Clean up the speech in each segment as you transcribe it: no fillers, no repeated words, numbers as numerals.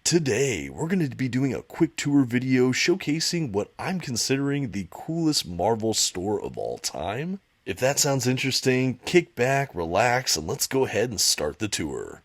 Today, we're going to be doing a quick tour video showcasing what I'm considering the coolest Marvel store of all time. If that sounds interesting, kick back, relax, and let's go ahead and start the tour.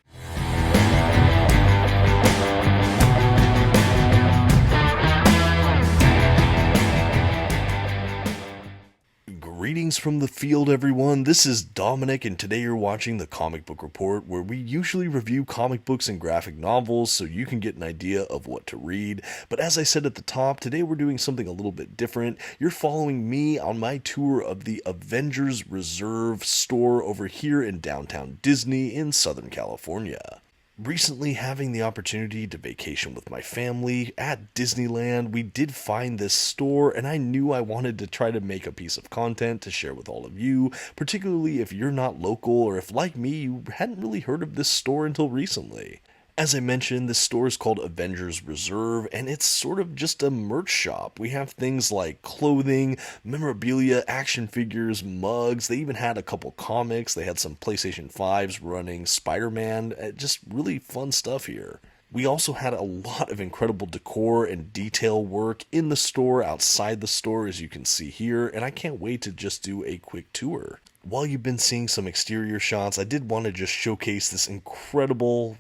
Greetings from the field, everyone. This is Dominic, and today you're watching the Comic Book Report, where we usually review comic books and graphic novels so you can get an idea of what to read. But as I said at the top, today we're doing something a little bit different. You're following me on my tour of the Avengers Reserve store over here in downtown Disney in Southern California. Recently, having the opportunity to vacation with my family at Disneyland, we did find this store, and I knew I wanted to try to make a piece of content to share with all of you, particularly if you're not local or if, like me, you hadn't really heard of this store until recently. As I mentioned, this store is called Avengers Reserve, and it's sort of just a merch shop. We have things like clothing, memorabilia, action figures, mugs. They even had a couple comics. They had some PlayStation 5s running Spider-Man. Just really fun stuff here. We also had a lot of incredible decor and detail work in the store, outside the store, as you can see here, and I can't wait to just do a quick tour. While you've been seeing some exterior shots, I did want to just showcase this incredible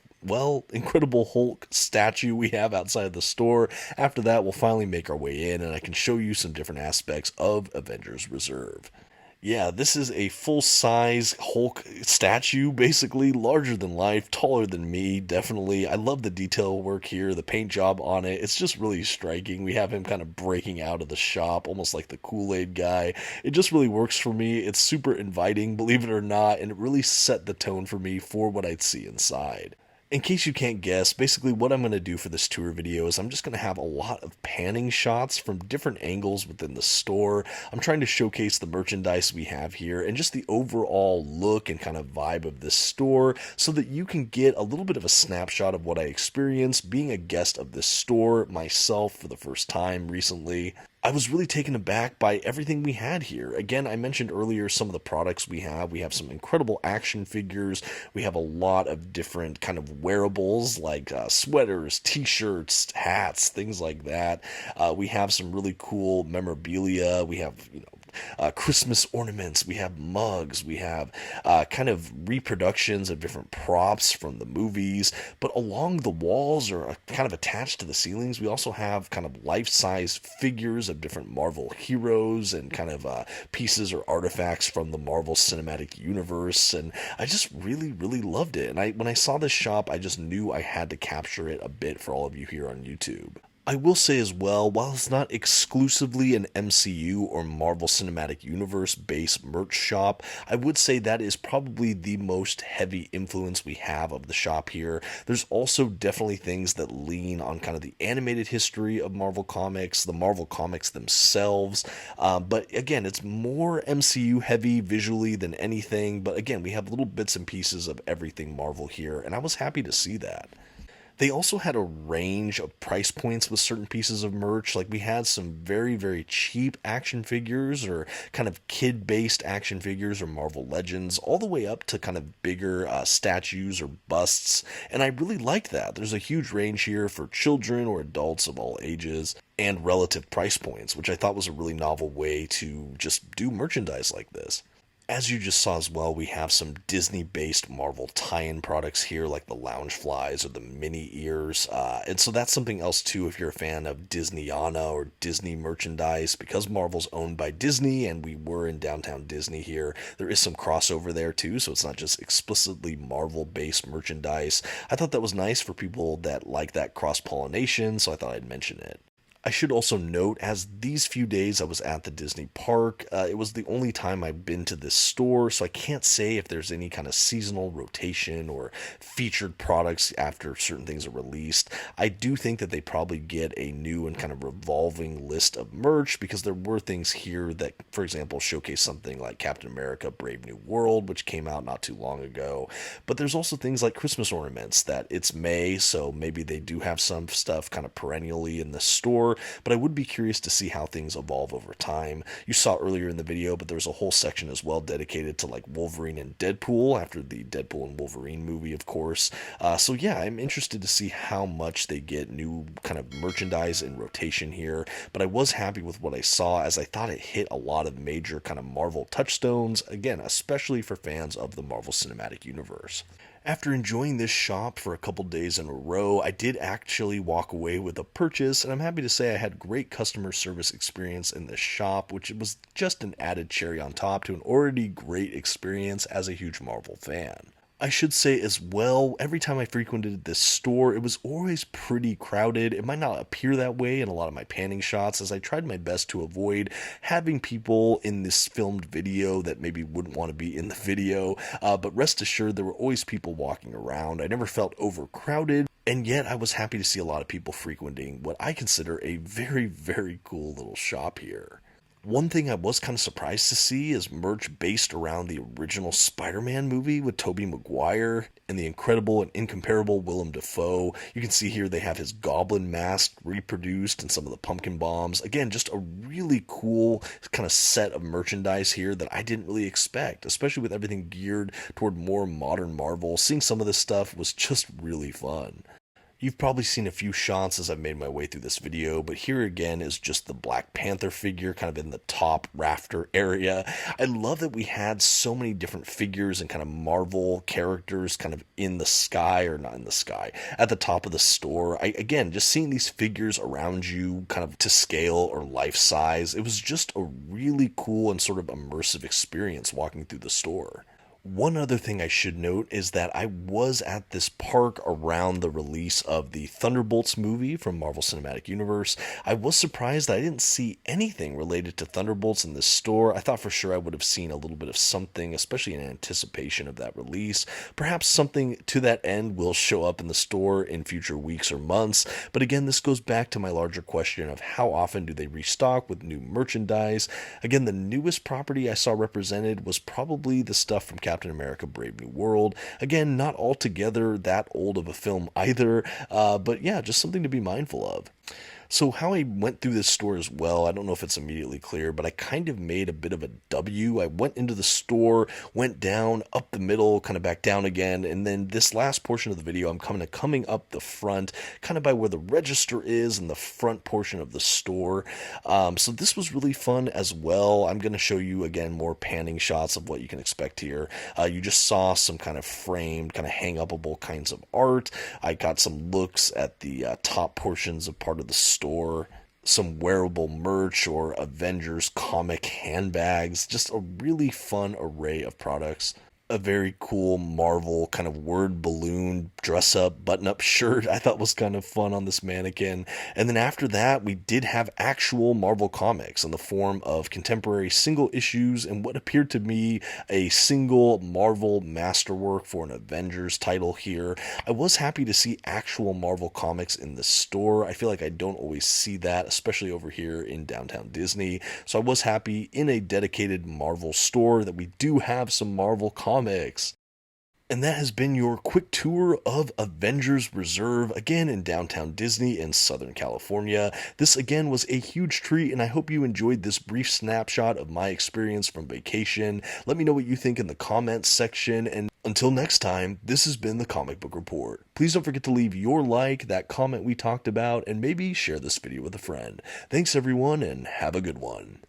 Hulk statue we have outside of the store. After that, we'll finally make our way in, and I can show you some different aspects of Avengers Reserve. Yeah, this is a full-size Hulk statue, basically, larger than life, taller than me, definitely. I love the detail work here, the paint job on it. It's just really striking. We have him kind of breaking out of the shop, almost like the Kool-Aid guy. It just really works for me. It's super inviting, believe it or not, and it really set the tone for me for what I'd see inside. In case you can't guess, basically what I'm going to do for this tour video is I'm just going to have a lot of panning shots from different angles within the store. I'm trying to showcase the merchandise we have here and just the overall look and kind of vibe of this store so that you can get a little bit of a snapshot of what I experienced being a guest of this store myself for the first time recently. I was really taken aback by everything we had here. Again, I mentioned earlier some of the products we have. We have some incredible action figures. We have a lot of different kind of wearables like sweaters, t-shirts, hats, things like that. We have some really cool memorabilia. We have, Christmas ornaments, we have mugs, we have kind of reproductions of different props from the movies, but along the walls or kind of attached to the ceilings, we also have kind of life-size figures of different Marvel heroes and kind of pieces or artifacts from the Marvel Cinematic Universe, and I just really, really loved it. And when I saw this shop, I just knew I had to capture it a bit for all of you here on YouTube. I will say as well, while it's not exclusively an MCU or Marvel Cinematic Universe based merch shop, I would say that is probably the most heavy influence we have of the shop here. There's also definitely things that lean on kind of the animated history of Marvel Comics, the Marvel Comics themselves, but again, it's more MCU heavy visually than anything, but again, we have little bits and pieces of everything Marvel here, and I was happy to see that. They also had a range of price points with certain pieces of merch. Like we had some very, very cheap action figures or kind of kid-based action figures or Marvel Legends, all the way up to kind of bigger statues or busts. And I really like that. There's a huge range here for children or adults of all ages and relative price points, which I thought was a really novel way to just do merchandise like this. As you just saw as well, we have some Disney-based Marvel tie-in products here, like the Loungeflies or the Mini Ears, and so that's something else too if you're a fan of Disneyana or Disney merchandise. Because Marvel's owned by Disney and we were in downtown Disney here, there is some crossover there too, so it's not just explicitly Marvel-based merchandise. I thought that was nice for people that like that cross-pollination, so I thought I'd mention it. I should also note, as these few days I was at the Disney park, it was the only time I've been to this store, so I can't say if there's any kind of seasonal rotation or featured products after certain things are released. I do think that they probably get a new and kind of revolving list of merch, because there were things here that, for example, showcase something like Captain America Brave New World, which came out not too long ago. But there's also things like Christmas ornaments that it's May, so maybe they do have some stuff kind of perennially in the store. but I would be curious to see how things evolve over time. You saw earlier in the video, but there's a whole section as well dedicated to like Wolverine and Deadpool after the Deadpool and Wolverine movie, of course. So yeah, I'm interested to see how much they get new kind of merchandise in rotation here, but I was happy with what I saw, as I thought it hit a lot of major kind of Marvel touchstones, again, especially for fans of the Marvel Cinematic Universe. After enjoying this shop for a couple days in a row, I did actually walk away with a purchase, and I'm happy to say I had great customer service experience in this shop, which was just an added cherry on top to an already great experience as a huge Marvel fan. I should say as well, every time I frequented this store, it was always pretty crowded. It might not appear that way in a lot of my panning shots, as I tried my best to avoid having people in this filmed video that maybe wouldn't want to be in the video, but rest assured there were always people walking around. I never felt overcrowded, and yet I was happy to see a lot of people frequenting what I consider a very, very cool little shop here. One thing I was kind of surprised to see is merch based around the original Spider-Man movie with Tobey Maguire and the incredible and incomparable Willem Dafoe. You can see here they have his goblin mask reproduced and some of the pumpkin bombs. Again, just a really cool kind of set of merchandise here that I didn't really expect, especially with everything geared toward more modern Marvel. Seeing some of this stuff was just really fun. You've probably seen a few shots as I've made my way through this video, but here again is just the Black Panther figure kind of in the top rafter area. I love that we had so many different figures and kind of Marvel characters kind of in the sky, or not in the sky, at the top of the store. Again, just seeing these figures around you kind of to scale or life size, it was just a really cool and sort of immersive experience walking through the store. One other thing I should note is that I was at this park around the release of the Thunderbolts movie from Marvel Cinematic Universe. I was surprised that I didn't see anything related to Thunderbolts in this store. I thought for sure I would have seen a little bit of something, especially in anticipation of that release. Perhaps something to that end will show up in the store in future weeks or months. But again, this goes back to my larger question of how often do they restock with new merchandise. Again, the newest property I saw represented was probably the stuff from Captain America Brave New World. Again, not altogether that old of a film either, but yeah, just something to be mindful of. So how I went through this store as well, I don't know if it's immediately clear, but I kind of made a bit of a W. I went into the store, went down, up the middle, kind of back down again, and then this last portion of the video, I'm coming up the front, kind of by where the register is and the front portion of the store. So this was really fun as well. I'm going to show you, again, more panning shots of what you can expect here. You just saw some kind of framed, kind of hang-upable kinds of art. I got some looks at the top portions of part of the store, some wearable merch or Avengers comic handbags, just a really fun array of products. A very cool Marvel kind of word balloon dress up button up shirt I thought was kind of fun on this mannequin. And then after that, we did have actual Marvel comics in the form of contemporary single issues and what appeared to me a single Marvel masterwork for an Avengers title here. I was happy to see actual Marvel comics in the store. I feel like I don't always see that, especially over here in downtown Disney. So I was happy in a dedicated Marvel store that we do have some Marvel comics. And that has been your quick tour of Avengers Reserve, again in downtown Disney in Southern California. This again was a huge treat, and I hope you enjoyed this brief snapshot of my experience from vacation. Let me know what you think in the comments section, and until next time, this has been the Comic Book Report. Please don't forget to leave your like, that comment we talked about, and maybe share this video with a friend. Thanks everyone, and have a good one.